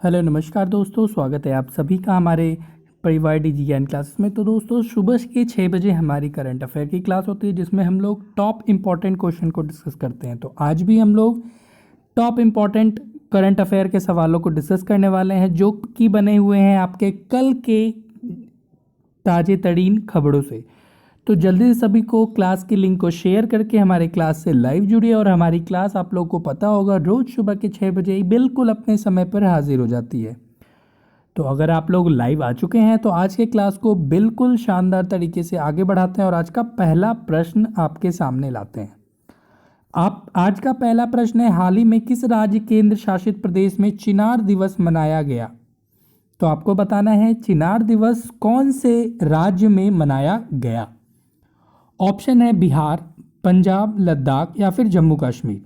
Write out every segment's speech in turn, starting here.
Hello नमस्कार दोस्तों, स्वागत है आप सभी का हमारे परिवार डिजी ज्ञान क्लासेस में। तो दोस्तों सुबह के 6 बजे हमारी करंट अफेयर की क्लास होती है जिसमें हम लोग टॉप इम्पॉर्टेंट क्वेश्चन को डिस्कस करते हैं। तो आज भी हम लोग टॉप इम्पॉर्टेंट करंट अफेयर के सवालों को डिस्कस करने वाले हैं जो कि बने हुए हैं आपके कल के ताजे तरीन खबरों से। तो जल्दी से सभी को क्लास की लिंक को शेयर करके हमारे क्लास से लाइव जुड़िए। और हमारी क्लास आप लोग को पता होगा रोज़ सुबह के 6 बजे ही बिल्कुल अपने समय पर हाजिर हो जाती है। तो अगर आप लोग लाइव आ चुके हैं तो आज के क्लास को बिल्कुल शानदार तरीके से आगे बढ़ाते हैं और आज का पहला प्रश्न आपके सामने लाते हैं। आप आज का पहला प्रश्न है, हाल ही में किस राज्य केंद्र शासित प्रदेश में चिनार दिवस मनाया गया? तो आपको बताना है चिनार दिवस कौन से राज्य में मनाया गया। ऑप्शन है बिहार, पंजाब, लद्दाख या फिर जम्मू कश्मीर।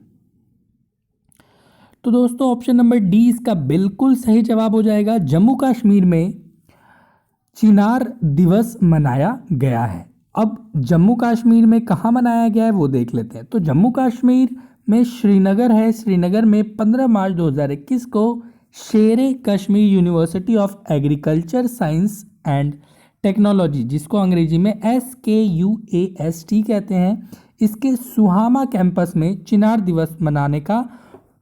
तो दोस्तों ऑप्शन नंबर डी इसका बिल्कुल सही जवाब हो जाएगा। जम्मू कश्मीर में चिनार दिवस मनाया गया है। अब जम्मू कश्मीर में कहाँ मनाया गया है वो देख लेते हैं। तो जम्मू कश्मीर में श्रीनगर है। श्रीनगर में 15 मार्च 2021 को शेरे Kashmir university of agriculture science and technology, जिसको अंग्रेजी में SKUAST कहते हैं, इसके सुहामा कैंपस में चिनार दिवस मनाने का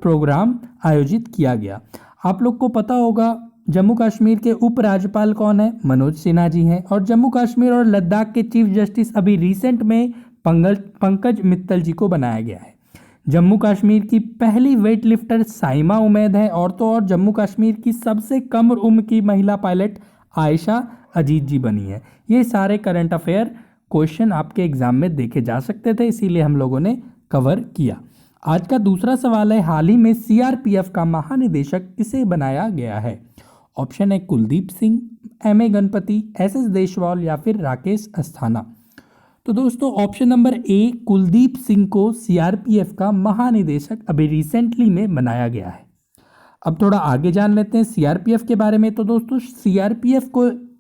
प्रोग्राम आयोजित किया गया। आप लोग को पता होगा जम्मू कश्मीर के उपराज्यपाल कौन है? मनोज सिन्हा जी हैं। और जम्मू कश्मीर और लद्दाख के चीफ जस्टिस अभी रिसेंट में पंकज मित्तल जी को बनाया गया है। जम्मू कश्मीर की पहली वेट लिफ्टर साइमा उमैद है। और तो और जम्मू कश्मीर की सबसे कम उम्र की महिला पायलट आयशा अजीत जी बनी है। ये सारे करंट अफेयर क्वेश्चन आपके एग्जाम में देखे जा सकते थे, इसीलिए हम लोगों ने कवर किया। आज का दूसरा सवाल है, हाल ही में CRPF का महानिदेशक किसे बनाया गया है? ऑप्शन है कुलदीप सिंह, MA गणपति, SS देशवाल या फिर राकेश अस्थाना। तो दोस्तों option number A Kuldeep Singh को CRPF का महानिदेशक अभी रिसेंटली में बनाया गया है। अब थोड़ा आगे जान लेते हैं CRPF के बारे में। तो दोस्तों CRPF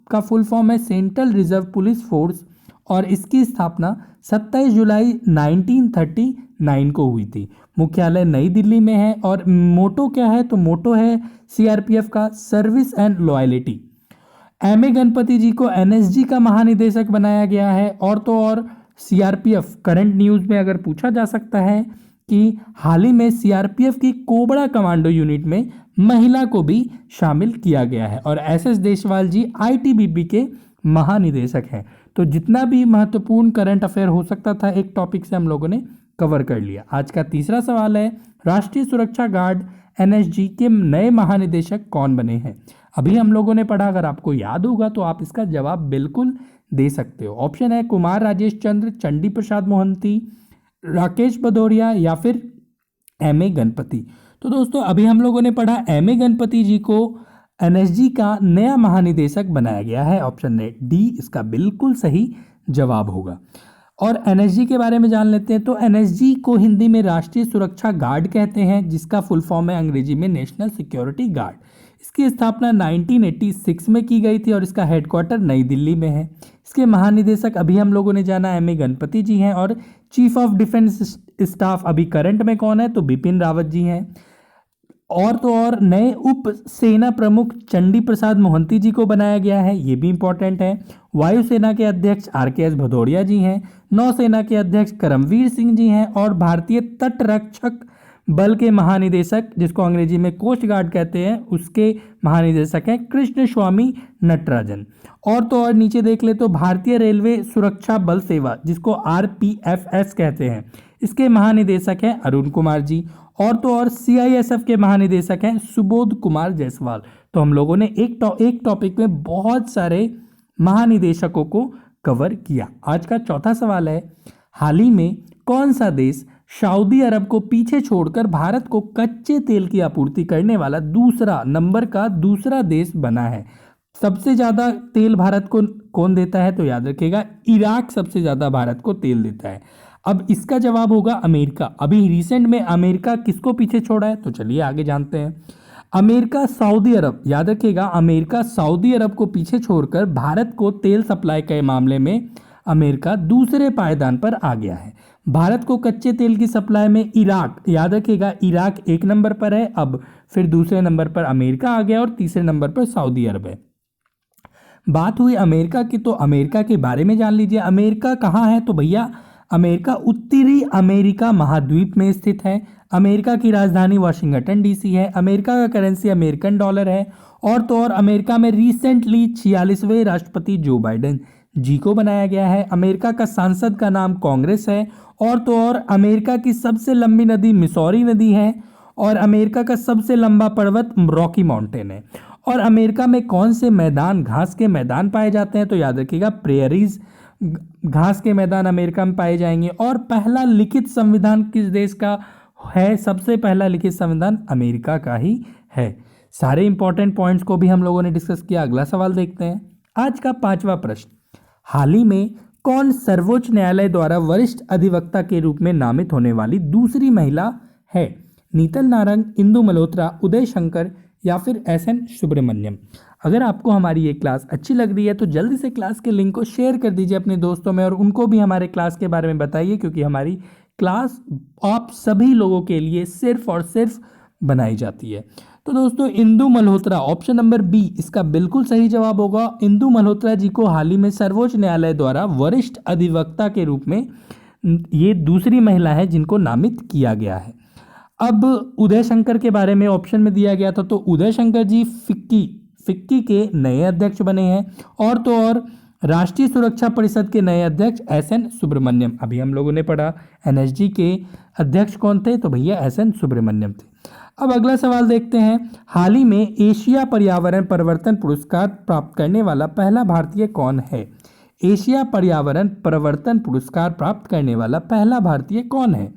का फुल फॉर्म है सेंट्रल रिजर्व पुलिस फोर्स और इसकी स्थापना 27 जुलाई 1939 को हुई थी। मुख्यालय नई दिल्ली में है। और मोटो क्या है? तो मोटो है CRPF का service and loyalty. MA Ganpati ji को NSG का महानिदेशक बनाया गया है। और तो और CRPF करंट न्यूज़ में अगर पूछा जा सकता है कि हाल ही में CRPF की कोबरा कमांडो यूनिट में महिला को भी शामिल किया गया है। और SS देशवाल जी ITBP के महानिदेशक हैं। तो जितना भी महत्वपूर्ण करंट अफेयर हो सकता था एक टॉपिक से हम लोगों ने कवर कर लिया। आज का तीसरा सवाल है, राष्ट्रीय सुरक्षा गार्ड NSG के नए महानिदेशक कौन बने हैं? अभी हम लोगों ने पढ़ा, अगर आपको याद होगा तो आप इसका जवाब बिल्कुल दे सकते हो। ऑप्शन है कुमार राजेश चंद्र, चंडी प्रसाद मोहंती, राकेश भदौरिया या फिर MA गणपति। तो दोस्तों अभी हम लोगों ने पढ़ा MA गणपति जी को NSG का नया महानिदेशक बनाया गया है। ऑप्शन है डी इसका बिल्कुल सही जवाब होगा। और NSG के बारे में जान लेते हैं। तो NSG को हिंदी में राष्ट्रीय सुरक्षा गार्ड कहते हैं, जिसका फुल फॉर्म है अंग्रेजी में नेशनल सिक्योरिटी गार्ड। इसकी स्थापना 1986 में की गई थी और इसका हेडक्वार्टर नई दिल्ली में है। इसके महानिदेशक अभी हम लोगों ने जाना MA गणपति जी हैं। और चीफ ऑफ डिफेंस स्टाफ अभी करंट में कौन है? तो बिपिन रावत जी हैं। और तो और नए उप सेना प्रमुख चंडी प्रसाद मोहंती जी को बनाया गया है, ये भी इंपॉर्टेंट है। वायुसेना के अध्यक्ष RKS भदौरिया जी हैं। नौसेना के अध्यक्ष करमवीर सिंह जी हैं। और भारतीय तट रक्षक बल के महानिदेशक, जिसको अंग्रेजी में कोस्ट गार्ड कहते हैं, उसके महानिदेशक हैं कृष्ण स्वामी नटराजन। और तो और नीचे देख ले तो भारतीय रेलवे सुरक्षा बल सेवा, जिसको RPFS कहते हैं, इसके महानिदेशक हैं अरुण कुमार जी। और तो और CISF के महानिदेशक हैं सुबोध कुमार जायसवाल। तो हम लोगों ने एक टॉपिक में बहुत सारे महानिदेशकों को कवर किया। आज का चौथा सवाल है, हाल ही में कौन सा देश सऊदी अरब को पीछे छोड़कर भारत को कच्चे तेल की आपूर्ति करने वाला दूसरा नंबर का दूसरा देश बना है? सबसे ज़्यादा तेल भारत को कौन देता है? तो याद रखिएगा इराक सबसे ज़्यादा भारत को तेल देता है। अब इसका जवाब होगा अमेरिका। अभी रिसेंट में अमेरिका किसको पीछे छोड़ा है? तो चलिए आगे जानते हैं। अमेरिका सऊदी अरब, याद रखिएगा अमेरिका सऊदी अरब को पीछे छोड़कर भारत को तेल सप्लाई के मामले में अमेरिका दूसरे पायदान पर आ गया है। भारत को कच्चे तेल की सप्लाई में इराक, याद रखिएगा इराक 1 नंबर पर है। अब फिर दूसरे नंबर पर अमेरिका आ गया और तीसरे नंबर पर सऊदी अरब है। बात हुई अमेरिका की, तो अमेरिका के बारे में जान लीजिए। अमेरिका कहाँ है? तो भैया अमेरिका उत्तरी अमेरिका महाद्वीप में स्थित है। अमेरिका की राजधानी वाशिंगटन डीसी है। अमेरिका का करेंसी अमेरिकन डॉलर है। और तो और अमेरिका में रिसेंटली 46वें राष्ट्रपति जो बाइडेन जी को बनाया गया है। अमेरिका का सांसद का नाम कांग्रेस है। और तो और अमेरिका की सबसे लंबी नदी मिसौरी नदी है। और अमेरिका का सबसे लंबा पर्वत रॉकी माउंटेन है। और अमेरिका में कौन से मैदान, घास के मैदान पाए जाते हैं? तो याद रखिएगा प्रेयरीज, घास के मैदान अमेरिका में पाए जाएंगे। और पहला लिखित संविधान किस देश का है? सबसे पहला लिखित संविधान अमेरिका का ही है। सारे इंपॉर्टेंट पॉइंट्स को भी हम लोगों ने डिस्कस किया। अगला सवाल देखते हैं। आज का 5वां प्रश्न, हाल ही में कौन सर्वोच्च न्यायालय द्वारा वरिष्ठ अधिवक्ता के रूप में नामित होने वाली दूसरी महिला है? नीतल नारंग, इंदु मल्होत्रा, उदय शंकर या फिर एस.एन. सुब्रमण्यम। अगर आपको हमारी ये क्लास अच्छी लग रही है तो जल्दी से क्लास के लिंक को शेयर कर दीजिए अपने दोस्तों में, और उनको भी हमारे क्लास के बारे में बताइए, क्योंकि हमारी क्लास आप सभी लोगों के लिए सिर्फ और सिर्फ बनाई जाती है। तो दोस्तों Indu Malhotra, option number B इसका बिल्कुल सही जवाब होगा। इंदु मल्होत्रा जी को हाल ही में सर्वोच्च न्यायालय द्वारा वरिष्ठ अधिवक्ता के रूप में ये दूसरी महिला है जिनको नामित किया गया है। अब उदय शंकर के बारे में ऑप्शन में दिया गया था, तो उदय शंकर जी फिक्की के नए अध्यक्ष बने हैं। और तो और राष्ट्रीय सुरक्षा परिषद के नए अध्यक्ष एस.एन. सुब्रमण्यम। अभी हम लोगों ने पढ़ा एनएसजी के अध्यक्ष कौन थे? तो भैया एस.एन. सुब्रमण्यम थे। अब अगला सवाल देखते हैं। हाल ही में एशिया पर्यावरण परिवर्तन पुरस्कार प्राप्त करने वाला पहला भारतीय कौन है? एशिया पर्यावरण परिवर्तन पुरस्कार प्राप्त करने वाला पहला भारतीय कौन है?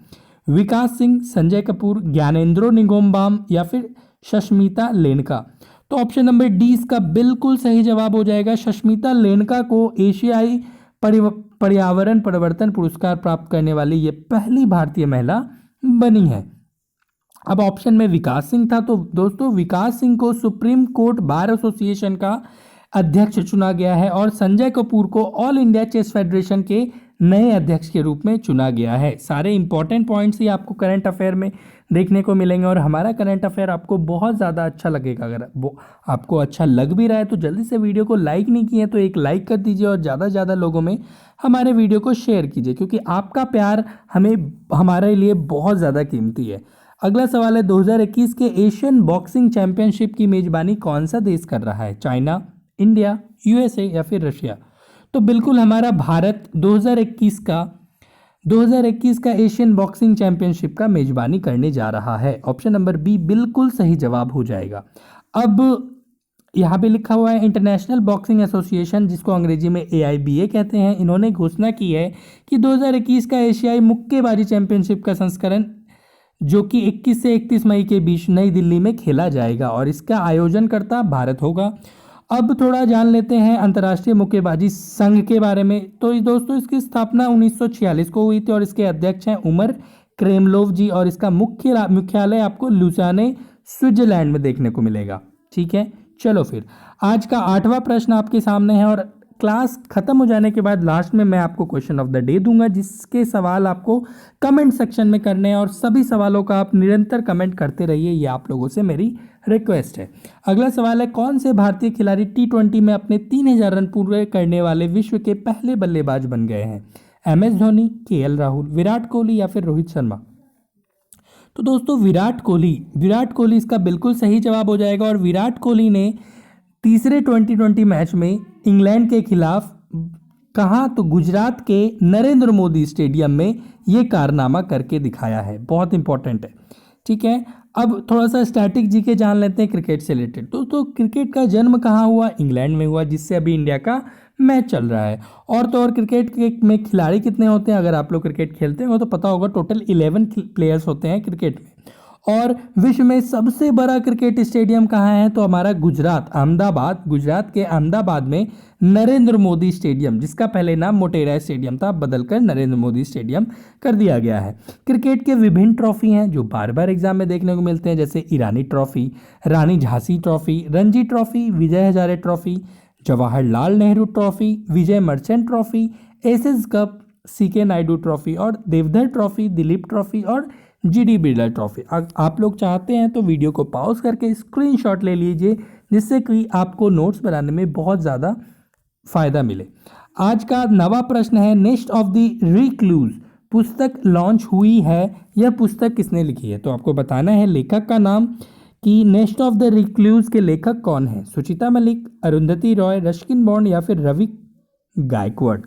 विकास सिंह, संजय कपूर, ज्ञानेंद्रो निंगोमबाम या फिर सष्मिता लेनका। तो ऑप्शन नंबर डी इसका बिल्कुल सही जवाब हो जाएगा। सष्मिता लेनका को एशियाई पर्यावरण परिवर्तन पुरस्कार प्राप्त करने वाली ये पहली भारतीय महिला बनी है। अब ऑप्शन में विकास सिंह था, तो दोस्तों विकास सिंह को सुप्रीम कोर्ट बार एसोसिएशन का अध्यक्ष चुना गया है। और संजय कपूर को ऑल इंडिया चेस फेडरेशन के नए अध्यक्ष के रूप में चुना गया है। सारे इंपॉर्टेंट पॉइंट्स ही आपको करंट अफेयर में देखने को मिलेंगे, और हमारा करंट अफेयर आपको बहुत ज़्यादा अच्छा लगेगा। अगर आपको अच्छा लग भी रहा है तो जल्दी से वीडियो को लाइक नहीं किए तो एक लाइक कर दीजिए, और ज़्यादा से ज़्यादा लोगों में हमारे वीडियो को शेयर कीजिए, क्योंकि आपका प्यार हमारे लिए बहुत ज़्यादा कीमती है। अगला सवाल है 2021 के एशियन बॉक्सिंग चैंपियनशिप की मेजबानी कौन सा देश कर रहा है? चाइना, इंडिया, यूएसए या फिर रशिया। तो बिल्कुल हमारा भारत 2021 का एशियन बॉक्सिंग चैंपियनशिप का मेजबानी करने जा रहा है। ऑप्शन नंबर बी बिल्कुल सही जवाब हो जाएगा। अब यहाँ पे लिखा हुआ है इंटरनेशनल बॉक्सिंग एसोसिएशन, जिसको अंग्रेजी में AIBA कहते हैं, इन्होंने घोषणा की है कि 2021 का एशियाई मुक्केबाजी चैंपियनशिप का संस्करण जो कि 21 से 31 मई के बीच नई दिल्ली में खेला जाएगा, और इसका आयोजनकर्ता भारत होगा। अब थोड़ा जान लेते हैं अंतर्राष्ट्रीय मुक्केबाजी संघ के बारे में। तो दोस्तों इसकी स्थापना 1946 को हुई थी, और इसके अध्यक्ष हैं उमर क्रेमलोव जी, और इसका मुख्यालय आपको लुसाने स्विट्जरलैंड में देखने को मिलेगा। ठीक है, चलो फिर आज का 8वां प्रश्न आपके सामने है, और क्लास खत्म हो जाने के बाद लास्ट में मैं आपको क्वेश्चन ऑफ द डे दूंगा, जिसके सवाल आपको कमेंट सेक्शन में करने हैं, और सभी सवालों का आप निरंतर कमेंट करते रहिए, ये आप लोगों से मेरी रिक्वेस्ट है। अगला सवाल है कौन से भारतीय खिलाड़ी T20 में अपने 3000 रन पूरे करने वाले विश्व के पहले बल्लेबाज बन गए हैं? MS धोनी, KL राहुल, विराट कोहली या फिर रोहित शर्मा। तो दोस्तों विराट कोहली इसका बिल्कुल सही जवाब हो जाएगा। और विराट कोहली ने तीसरे 2020 मैच में इंग्लैंड के खिलाफ कहाँ? तो गुजरात के नरेंद्र मोदी स्टेडियम में ये कारनामा करके दिखाया है। बहुत इंपॉर्टेंट है। ठीक है, अब थोड़ा सा स्टैटिक जीके जान लेते हैं क्रिकेट से रिलेटेड। तो क्रिकेट का जन्म कहाँ हुआ? इंग्लैंड में हुआ, जिससे अभी इंडिया का मैच चल रहा है। और तो और क्रिकेट में खिलाड़ी कितने होते हैं? अगर आप लोग क्रिकेट खेलते हो तो पता होगा, टोटल 11 प्लेयर्स होते हैं क्रिकेट में। और विश्व में सबसे बड़ा क्रिकेट स्टेडियम कहाँ है? तो हमारा गुजरात के अहमदाबाद में नरेंद्र मोदी स्टेडियम, जिसका पहले नाम मोटेरा स्टेडियम था, बदलकर नरेंद्र मोदी स्टेडियम कर दिया गया है। क्रिकेट के विभिन्न ट्रॉफी हैं जो बार बार एग्जाम में देखने को मिलते हैं, जैसे Irani trophy, Rani Jhansi trophy, Ranji trophy, Vijay Hazare trophy, Jawaharlal Nehru trophy, Vijay Merchant trophy, एसेस कप, CK नायडू ट्रॉफी, और देवधर ट्रॉफी, दिलीप ट्रॉफी और जीडी बिरला ट्रॉफी। आप लोग चाहते हैं तो वीडियो को पॉज करके स्क्रीनशॉट ले लीजिए, जिससे कि आपको नोट्स बनाने में बहुत ज़्यादा फायदा मिले। आज का नवा प्रश्न है, नेस्ट ऑफ द रिक्लूज पुस्तक लॉन्च हुई है, यह पुस्तक किसने लिखी है? तो आपको बताना है लेखक का नाम कि नेस्ट ऑफ द रिक्लूज के लेखक कौन है। सुचिता मलिक, अरुंधति रॉय, रस्किन बॉन्ड या फिर रवि गायकवाड़।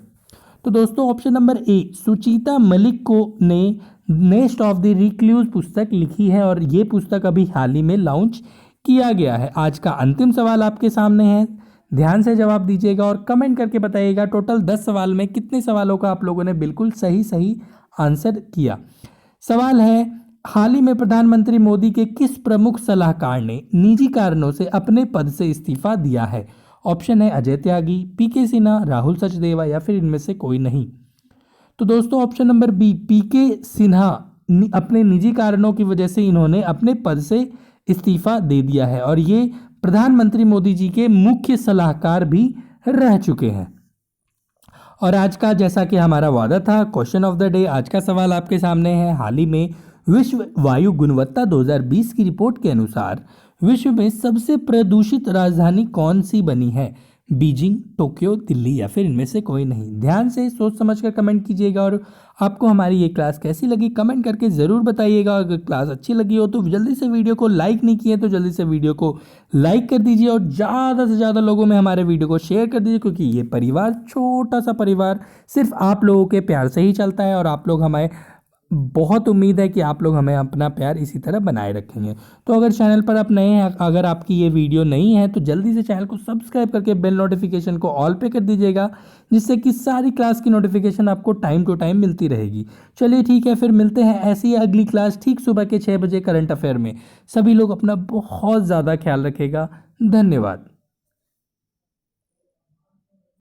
तो दोस्तों ऑप्शन नंबर ए सुचिता मलिक को ने नेस्ट ऑफ द रिक्लूज पुस्तक लिखी है और ये पुस्तक अभी हाल ही में लॉन्च किया गया है। आज का अंतिम सवाल आपके सामने है, ध्यान से जवाब दीजिएगा और कमेंट करके बताइएगा टोटल 10 सवाल में कितने सवालों का आप लोगों ने बिल्कुल सही सही आंसर किया। सवाल है, हाल ही में प्रधानमंत्री मोदी के किस प्रमुख सलाहकार ने निजी कारणों से अपने पद से इस्तीफा दिया है? ऑप्शन है अजय त्यागी, पीके सिन्हा, राहुल सचदेवा या फिर इनमें से कोई नहीं। तो दोस्तों ऑप्शन नंबर बी पीके सिन्हा अपने निजी कारणों की वजह से इन्होंने अपने पद से इस्तीफा दे दिया है और ये प्रधानमंत्री मोदी जी के मुख्य सलाहकार भी रह चुके हैं। और आज का जैसा कि हमारा वादा था, क्वेश्चन ऑफ द डे, आज का सवाल आपके सामने है, हाल ही में विश्व वायु गुणवत्ता 2020 की रिपोर्ट के अनुसार विश्व में सबसे प्रदूषित राजधानी कौन सी बनी है? बीजिंग, टोक्यो, दिल्ली या फिर इनमें से कोई नहीं। ध्यान से सोच समझकर कमेंट कीजिएगा और आपको हमारी ये क्लास कैसी लगी कमेंट करके ज़रूर बताइएगा। अगर क्लास अच्छी लगी हो तो जल्दी से वीडियो को लाइक नहीं किए तो जल्दी से वीडियो को लाइक कर दीजिए और ज़्यादा से ज़्यादा लोगों में हमारे वीडियो को शेयर कर दीजिए, क्योंकि ये परिवार, छोटा सा परिवार, सिर्फ आप लोगों के प्यार से ही चलता है और आप लोग हमें, बहुत उम्मीद है कि आप लोग हमें अपना प्यार इसी तरह बनाए रखेंगे। तो अगर चैनल पर आप नए हैं, अगर आपकी ये वीडियो नहीं है तो जल्दी से चैनल को सब्सक्राइब करके बेल नोटिफिकेशन को ऑल पे कर दीजिएगा, जिससे कि सारी क्लास की नोटिफिकेशन आपको टाइम टू टाइम मिलती रहेगी। चलिए ठीक है, फिर मिलते हैं ऐसी ही अगली क्लास ठीक सुबह के 6 बजे करंट अफेयर में। सभी लोग अपना बहुत ज़्यादा ख्याल रखेगा। धन्यवाद।